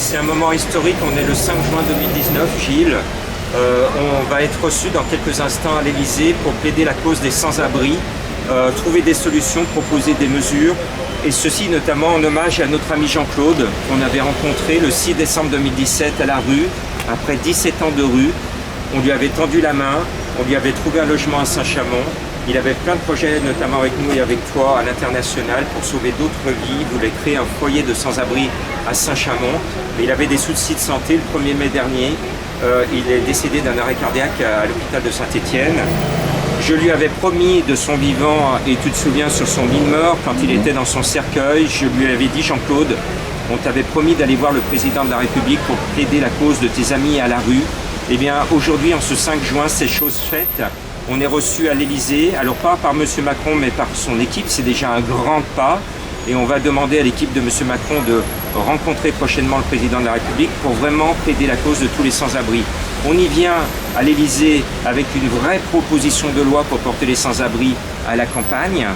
C'est un moment historique, on est le 5 juin 2019, Gilles. On va être reçu dans quelques instants à l'Élysée pour plaider la cause des sans-abri, trouver des solutions, proposer des mesures, et ceci notamment en hommage à notre ami Jean-Claude, qu'on avait rencontré le 6 décembre 2017 à la rue, après 17 ans de rue. On lui avait tendu la main, on lui avait trouvé un logement à Saint-Chamond. Il avait plein de projets, notamment avec nous et avec toi, à l'international, pour sauver d'autres vies. Il voulait créer un foyer de sans-abri à Saint-Chamond. Mais il avait des soucis de santé. Le 1er mai dernier, il est décédé d'un arrêt cardiaque à l'hôpital de Saint-Étienne. Je lui avais promis de son vivant, et tu te souviens sur son lit de mort, quand il était dans son cercueil, je lui avais dit, Jean-Claude, on t'avait promis d'aller voir le président de la République pour plaider la cause de tes amis à la rue. Eh bien, aujourd'hui, en ce 5 juin, c'est chose faite. On est reçu à l'Élysée, alors pas par M. Macron, mais par son équipe, c'est déjà un grand pas. Et on va demander à l'équipe de M. Macron de rencontrer prochainement le président de la République pour vraiment plaider la cause de tous les sans-abri. On y vient à l'Élysée avec une vraie proposition de loi pour porter les sans-abri à la campagne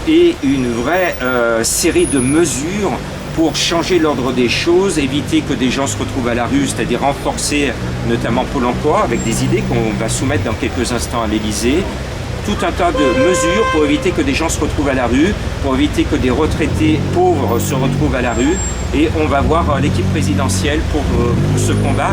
et une vraie série de mesures pour changer l'ordre des choses, éviter que des gens se retrouvent à la rue, c'est-à-dire renforcer notamment Pôle emploi avec des idées qu'on va soumettre dans quelques instants à l'Élysée. Tout un tas de mesures pour éviter que des gens se retrouvent à la rue, pour éviter que des retraités pauvres se retrouvent à la rue. Et on va voir l'équipe présidentielle pour ce combat.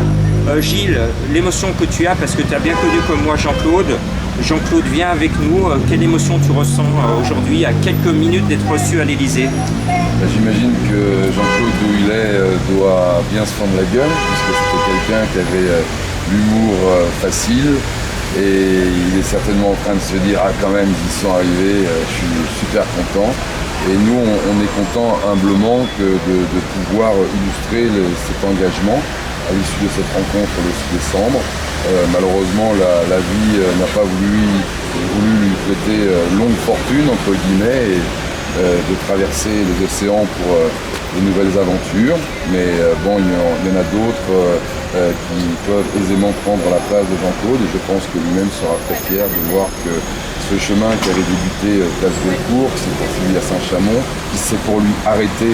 Gilles, l'émotion que tu as, parce que tu as bien connu comme moi Jean-Claude. Jean-Claude, viens avec nous. Quelle émotion tu ressens aujourd'hui, à quelques minutes d'être reçu à l'Élysée? J'imagine que Jean-Claude, d'où il est, doit bien se fendre la gueule, puisque c'était quelqu'un qui avait l'humour facile. Et il est certainement en train de se dire « Ah quand même, ils y sont arrivés, je suis super content ». Et nous, on est content humblement de pouvoir illustrer cet engagement à l'issue de cette rencontre le 6 décembre. Malheureusement, la vie n'a pas voulu lui prêter longue fortune, entre guillemets, et de traverser les océans pour de nouvelles aventures. Mais bon, il y en a d'autres qui peuvent aisément prendre la place de Jean-Claude, et je pense que lui-même sera très fier de voir que ce chemin qui avait débuté place Bellecour, qui s'est poursuivi à Saint-Chamond, qui s'est pour lui arrêté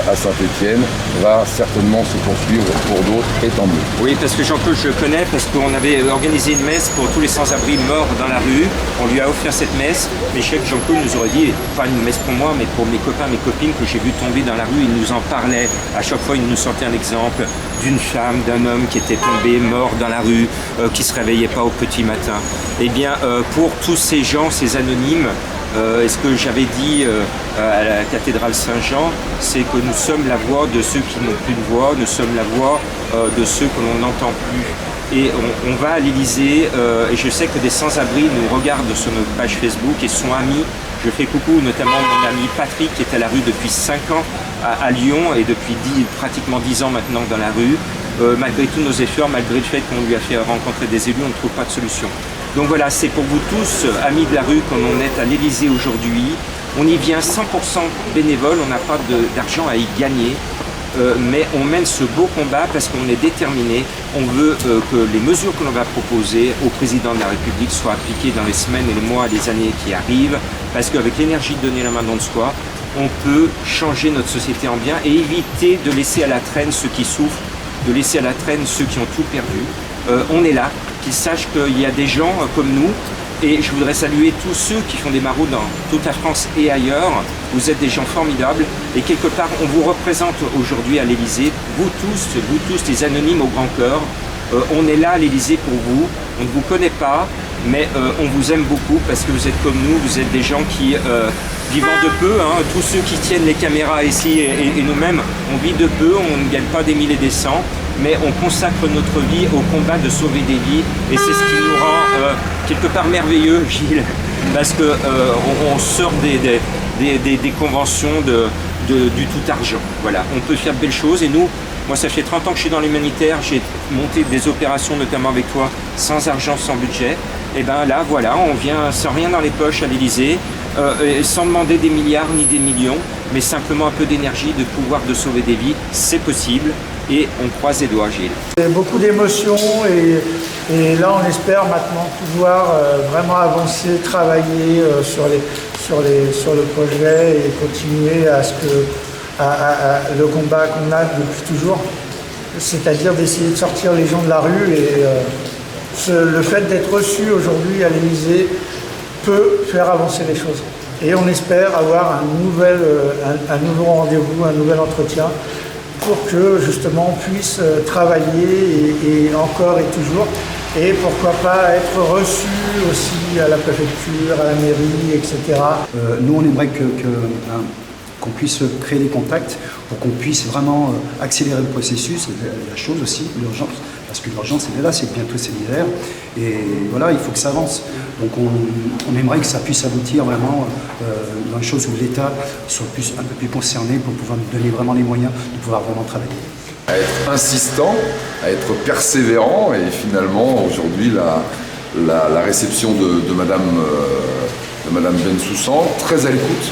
à Saint-Étienne, va certainement se poursuivre pour d'autres, et tant mieux. Oui, parce que Jean-Claude, je le connais, parce qu'on avait organisé une messe pour tous les sans-abri morts dans la rue. On lui a offert cette messe, mais je sais que Jean-Claude nous aurait dit, pas une messe pour moi, mais pour mes copains, mes copines que j'ai vu tomber dans la rue, il nous en parlait. À chaque fois, il nous sortait un exemple d'une femme, d'un homme qui était tombé mort dans la rue, qui ne se réveillait pas au petit matin. Eh bien, pour tous ces gens, ces anonymes, ce que j'avais dit à la cathédrale Saint-Jean, c'est que nous sommes la voix de ceux qui n'ont plus de voix, nous sommes la voix de ceux que l'on n'entend plus. Et on va à l'Élysée, et je sais que des sans-abri nous regardent sur notre page Facebook et sont amis. Je fais coucou notamment mon ami Patrick qui est à la rue depuis 5 ans à Lyon et depuis pratiquement 10 ans maintenant dans la rue. Malgré tous nos efforts, malgré le fait qu'on lui a fait rencontrer des élus, on ne trouve pas de solution. Donc voilà, c'est pour vous tous, amis de la rue, comme on est à l'Élysée aujourd'hui. On y vient 100% bénévole, on n'a pas d'argent à y gagner. Mais on mène ce beau combat parce qu'on est déterminé. On veut que les mesures que l'on va proposer au président de la République soient appliquées dans les semaines et les mois et les années qui arrivent. Parce qu'avec l'énergie de donner la main dans le soi, on peut changer notre société en bien et éviter de laisser à la traîne ceux qui souffrent, de laisser à la traîne ceux qui ont tout perdu. On est là, qu'ils sachent qu'il y a des gens comme nous. Et je voudrais saluer tous ceux qui font des maraudes dans toute la France et ailleurs. Vous êtes des gens formidables et quelque part on vous représente aujourd'hui à l'Élysée, vous tous les anonymes au grand cœur. On est là à l'Élysée pour vous, on ne vous connaît pas, mais on vous aime beaucoup parce que vous êtes comme nous, vous êtes des gens qui, vivant de peu, tous ceux qui tiennent les caméras ici et nous-mêmes, on vit de peu, on ne gagne pas des mille et des cents, mais on consacre notre vie au combat de sauver des vies et c'est ce qui nous rend quelque part merveilleux, Gilles, parce qu'on sort des conventions du tout argent. Voilà, on peut faire de belles choses et nous, moi ça fait 30 ans que je suis dans l'humanitaire, j'ai monté des opérations notamment avec toi, sans argent, sans budget. Et bien là, voilà, on vient sans rien dans les poches à l'Élysée, sans demander des milliards ni des millions, mais simplement un peu d'énergie, de pouvoir de sauver des vies, c'est possible. Et on croise les doigts, Gilles. Beaucoup d'émotions et là on espère maintenant pouvoir vraiment avancer, travailler sur le projet et continuer à le combat qu'on a depuis toujours. c'est-à-dire d'essayer de sortir les gens de la rue. Et le fait d'être reçu aujourd'hui à l'Élysée peut faire avancer les choses. Et on espère avoir un nouveau rendez-vous, un nouvel entretien pour que justement on puisse travailler et encore et toujours. Et pourquoi pas être reçu aussi à la préfecture, à la mairie, etc. Nous, on aimerait qu'on puisse créer des contacts pour qu'on puisse vraiment accélérer le processus. La chose aussi, l'urgence, parce que l'urgence elle est là, c'est bientôt c'est l'hiver. Et voilà, il faut que ça avance. Donc on aimerait que ça puisse aboutir vraiment dans une chose où l'État soit un peu plus concerné pour pouvoir nous donner vraiment les moyens de pouvoir vraiment travailler. À être insistant, à être persévérant, et finalement aujourd'hui la réception de Madame Bensoussan, très à l'écoute,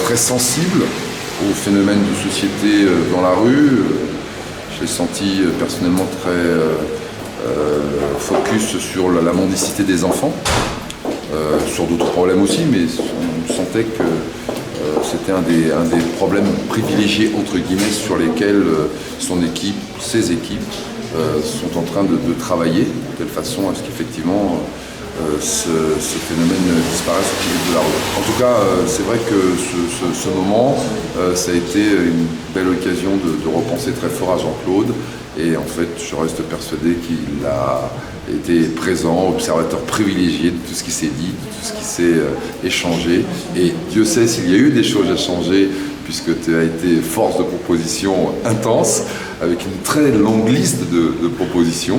très sensible aux phénomènes de société dans la rue. Je l'ai senti personnellement très focus sur la mendicité des enfants, sur d'autres problèmes aussi, mais on sentait que c'était un des problèmes privilégiés entre guillemets sur lesquels ses équipes sont en train de travailler de telle façon à ce qu'effectivement ce phénomène disparaisse au fil de la rue. En tout cas, c'est vrai que ce moment, ça a été une belle occasion de repenser très fort à Jean-Claude. Et en fait, je reste persuadé qu'il a été présent, observateur privilégié de tout ce qui s'est dit, de tout ce qui s'est échangé. Et Dieu sait s'il y a eu des choses à changer, puisque tu as été force de proposition intense, avec une très longue liste de propositions.